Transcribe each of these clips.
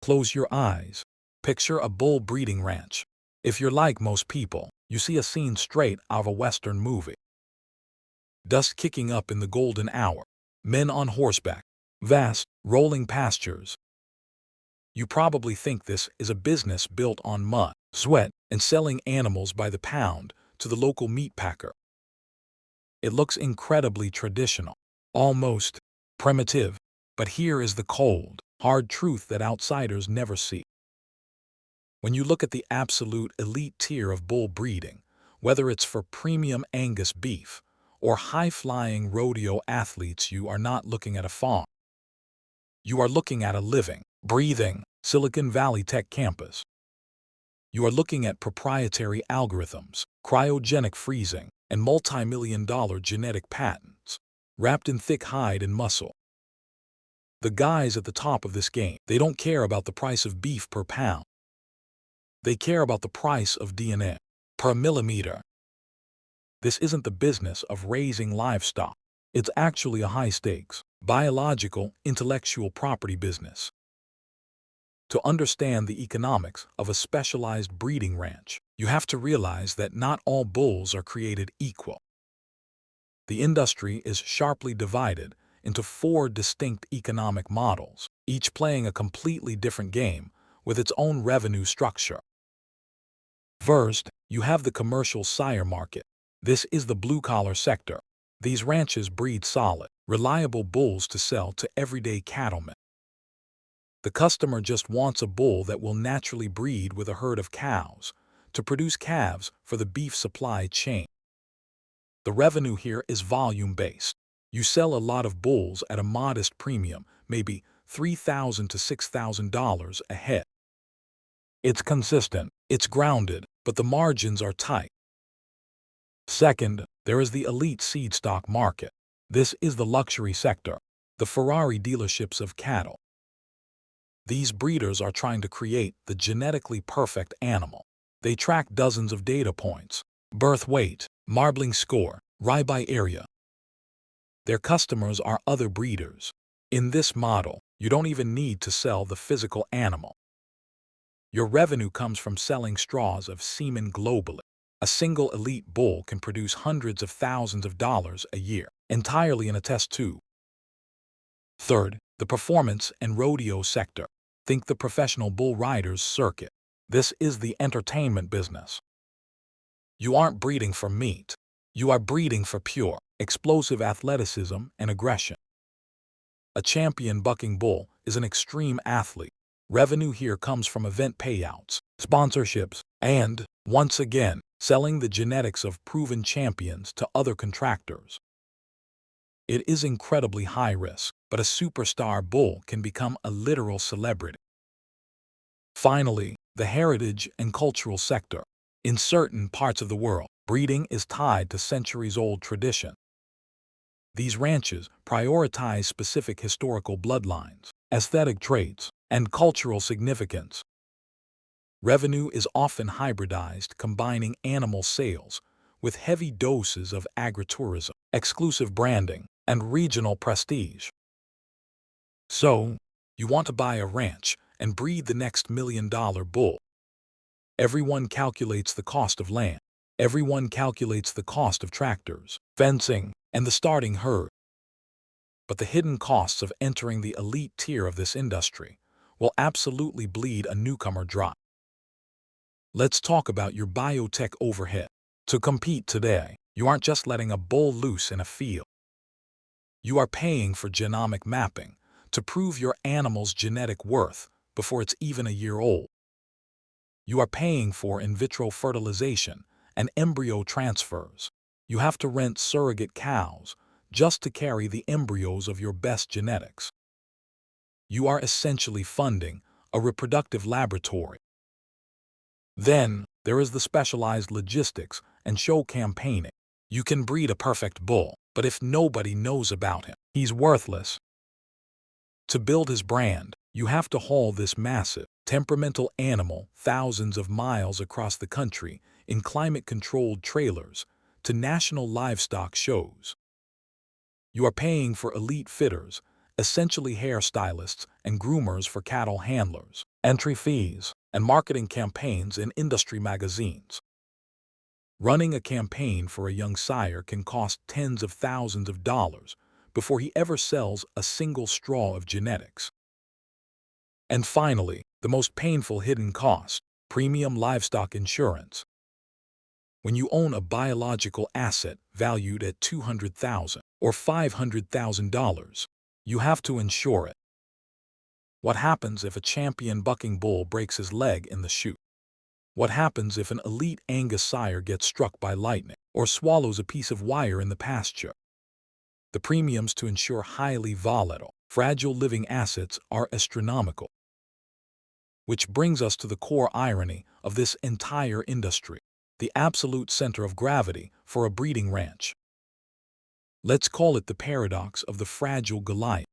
Close your eyes. Picture a bull breeding ranch. If you're like most people, you see a scene straight out of a Western movie. Dust kicking up in the golden hour. Men on horseback. Vast, rolling pastures. You probably think this is a business built on mud, sweat, and selling animals by the pound to the local meat packer. It looks incredibly traditional, almost primitive, but here is the cold, hard truth that outsiders never see. When you look at the absolute elite tier of bull breeding, whether it's for premium Angus beef or high-flying rodeo athletes, you are not looking at a farm. You are looking at a living, breathing Silicon Valley tech campus. You are looking at proprietary algorithms, cryogenic freezing, and multi-million-dollar genetic patents, wrapped in thick hide and muscle. The guys at the top of this game, they don't care about the price of beef per pound. They care about the price of DNA per millimeter. This isn't the business of raising livestock. It's actually a high-stakes, biological, intellectual property business. To understand the economics of a specialized breeding ranch, you have to realize that not all bulls are created equal. The industry is sharply divided into 4 distinct economic models, each playing a completely different game with its own revenue structure. First, you have the commercial sire market. This is the blue-collar sector. These ranches breed solid, reliable bulls to sell to everyday cattlemen. The customer just wants a bull that will naturally breed with a herd of cows to produce calves for the beef supply chain. The revenue here is volume-based. You sell a lot of bulls at a modest premium, maybe $3,000 to $6,000 a head. It's consistent, it's grounded, but the margins are tight. Second, there is the elite seed stock market. This is the luxury sector, the Ferrari dealerships of cattle. These breeders are trying to create the genetically perfect animal. They track dozens of data points: birth weight, marbling score, ribeye area. Their customers are other breeders. In this model, you don't even need to sell the physical animal. Your revenue comes from selling straws of semen globally. A single elite bull can produce hundreds of thousands of dollars a year, entirely in a test tube. Third, the performance and rodeo sector. Think the professional bull riders circuit. This is the entertainment business. You aren't breeding for meat. You are breeding for pure, explosive athleticism and aggression. A champion bucking bull is an extreme athlete. Revenue here comes from event payouts, sponsorships, and, once again, selling the genetics of proven champions to other contractors. It is incredibly high risk, but a superstar bull can become a literal celebrity. Finally, the heritage and cultural sector. In certain parts of the world, breeding is tied to centuries-old tradition. These ranches prioritize specific historical bloodlines, aesthetic traits, and cultural significance. Revenue is often hybridized, combining animal sales with heavy doses of agritourism, exclusive branding, and regional prestige. So, you want to buy a ranch and breed the next million-dollar bull. Everyone calculates the cost of land. Everyone calculates the cost of tractors, fencing, and the starting herd. But the hidden costs of entering the elite tier of this industry will absolutely bleed a newcomer dry. Let's talk about your biotech overhead. To compete today, you aren't just letting a bull loose in a field. You are paying for genomic mapping to prove your animal's genetic worth before it's even a year old. You are paying for in vitro fertilization and embryo transfers. You have to rent surrogate cows just to carry the embryos of your best genetics. You are essentially funding a reproductive laboratory. Then, there is the specialized logistics and show campaigning. You can breed a perfect bull, but if nobody knows about him, he's worthless. To build his brand, you have to haul this massive, temperamental animal thousands of miles across the country in climate-controlled trailers to national livestock shows. You are paying for elite fitters, essentially hairstylists and groomers for cattle handlers, entry fees, and marketing campaigns in industry magazines. Running a campaign for a young sire can cost tens of thousands of dollars before he ever sells a single straw of genetics. And finally, the most painful hidden cost, premium livestock insurance. When you own a biological asset valued at $200,000 or $500,000, you have to insure it. What happens if a champion bucking bull breaks his leg in the chute? What happens if an elite Angus sire gets struck by lightning or swallows a piece of wire in the pasture? The premiums to insure highly volatile, fragile living assets are astronomical. Which brings us to the core irony of this entire industry, the absolute center of gravity for a breeding ranch. Let's call it the paradox of the fragile Goliath.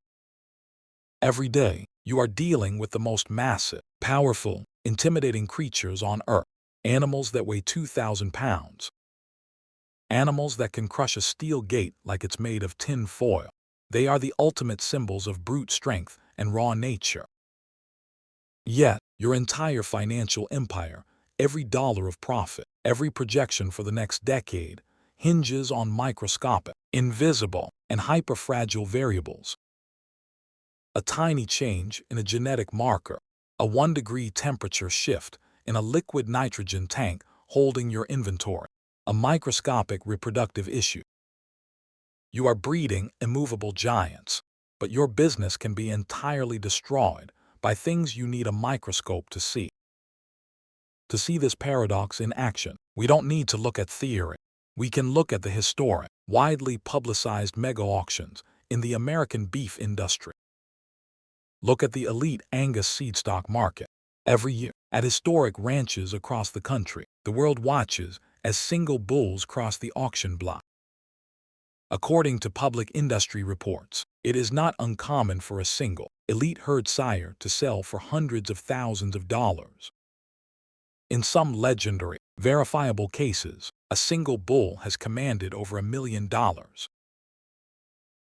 Every day, you are dealing with the most massive, powerful, intimidating creatures on Earth. Animals that weigh 2,000 pounds. Animals that can crush a steel gate like it's made of tin foil. They are the ultimate symbols of brute strength and raw nature. Yet, your entire financial empire, every dollar of profit, every projection for the next decade, hinges on microscopic, invisible, and hyperfragile variables. A tiny change in a genetic marker, a 1-degree temperature shift in a liquid nitrogen tank holding your inventory, a microscopic reproductive issue. You are breeding immovable giants, but your business can be entirely destroyed by things you need a microscope to see. To see this paradox in action, we don't need to look at theory. We can look at the historic, widely publicized mega-auctions in the American beef industry. Look at the elite Angus seed stock market. Every year, at historic ranches across the country, the world watches as single bulls cross the auction block. According to public industry reports, it is not uncommon for a single, elite herd sire to sell for hundreds of thousands of dollars. In some legendary, verifiable cases, a single bull has commanded over $1 million.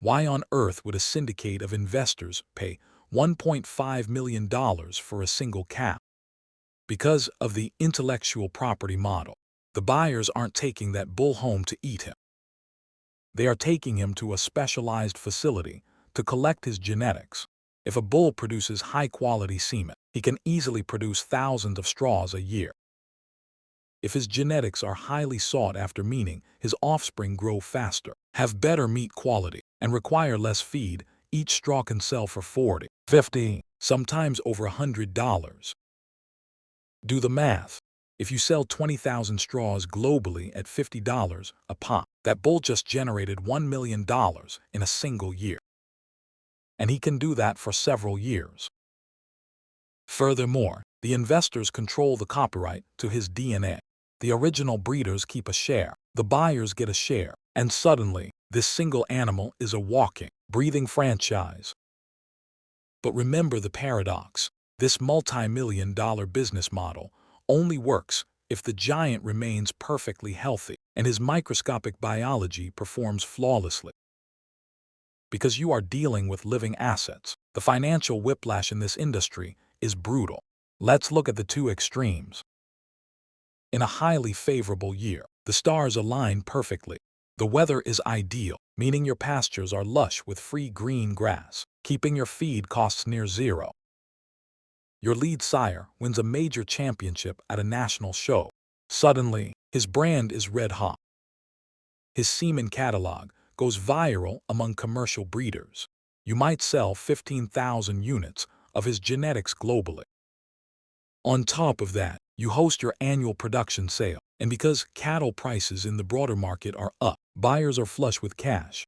Why on earth would a syndicate of investors pay $1.5 million for a single cow? Because of the intellectual property model. The buyers aren't taking that bull home to eat him. They are taking him to a specialized facility to collect his genetics. If a bull produces high-quality semen, he can easily produce thousands of straws a year. If his genetics are highly sought after, meaning his offspring grow faster, have better meat quality, and require less feed, each straw can sell for $40, $50, sometimes over $100. Do the math. If you sell 20,000 straws globally at $50 a pop, that bull just generated $1 million in a single year. And he can do that for several years. Furthermore, the investors control the copyright to his DNA. The original breeders keep a share, the buyers get a share, and suddenly, this single animal is a walking, breathing franchise. But remember the paradox. This multi-million-dollar business model only works if the giant remains perfectly healthy and his microscopic biology performs flawlessly. Because you are dealing with living assets, the financial whiplash in this industry is brutal. Let's look at the two extremes. In a highly favorable year, the stars align perfectly. The weather is ideal, meaning your pastures are lush with free green grass, keeping your feed costs near zero. Your lead sire wins a major championship at a national show. Suddenly, his brand is red hot. His semen catalog goes viral among commercial breeders. You might sell 15,000 units of his genetics globally. On top of that, you host your annual production sale, and because cattle prices in the broader market are up, buyers are flush with cash.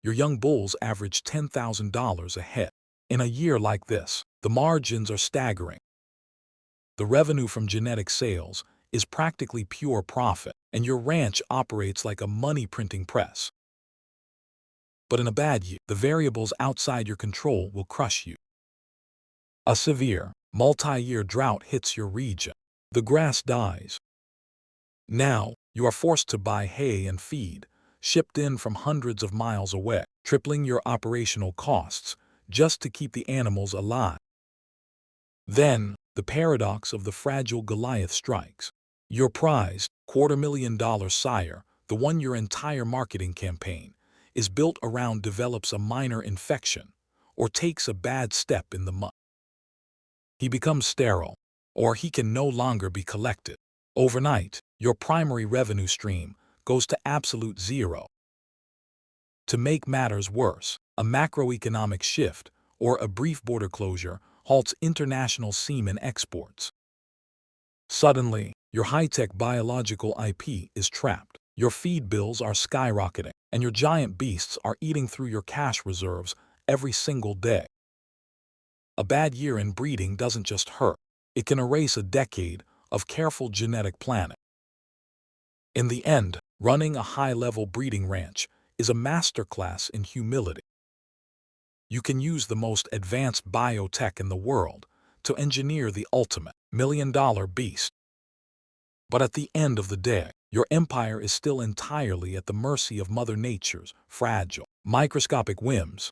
Your young bulls average $10,000 a head. In a year like this, the margins are staggering. The revenue from genetic sales is practically pure profit, and your ranch operates like a money-printing press. But in a bad year, the variables outside your control will crush you. A severe, multi-year drought hits your region. The grass dies. Now, you are forced to buy hay and feed, shipped in from hundreds of miles away, tripling your operational costs just to keep the animals alive. Then, the paradox of the fragile Goliath strikes. Your prized $250,000 sire, the one your entire marketing campaign is built around, develops a minor infection or takes a bad step in the mud. He becomes sterile, or he can no longer be collected. Overnight, your primary revenue stream goes to absolute zero. To make matters worse, a macroeconomic shift or a brief border closure halts international semen exports. Suddenly, your high-tech biological IP is trapped. Your feed bills are skyrocketing, and your giant beasts are eating through your cash reserves every single day. A bad year in breeding doesn't just hurt, it can erase a decade of careful genetic planning. In the end, running a high-level breeding ranch is a masterclass in humility. You can use the most advanced biotech in the world to engineer the ultimate million-dollar beast. But at the end of the day, your empire is still entirely at the mercy of Mother Nature's fragile, microscopic whims.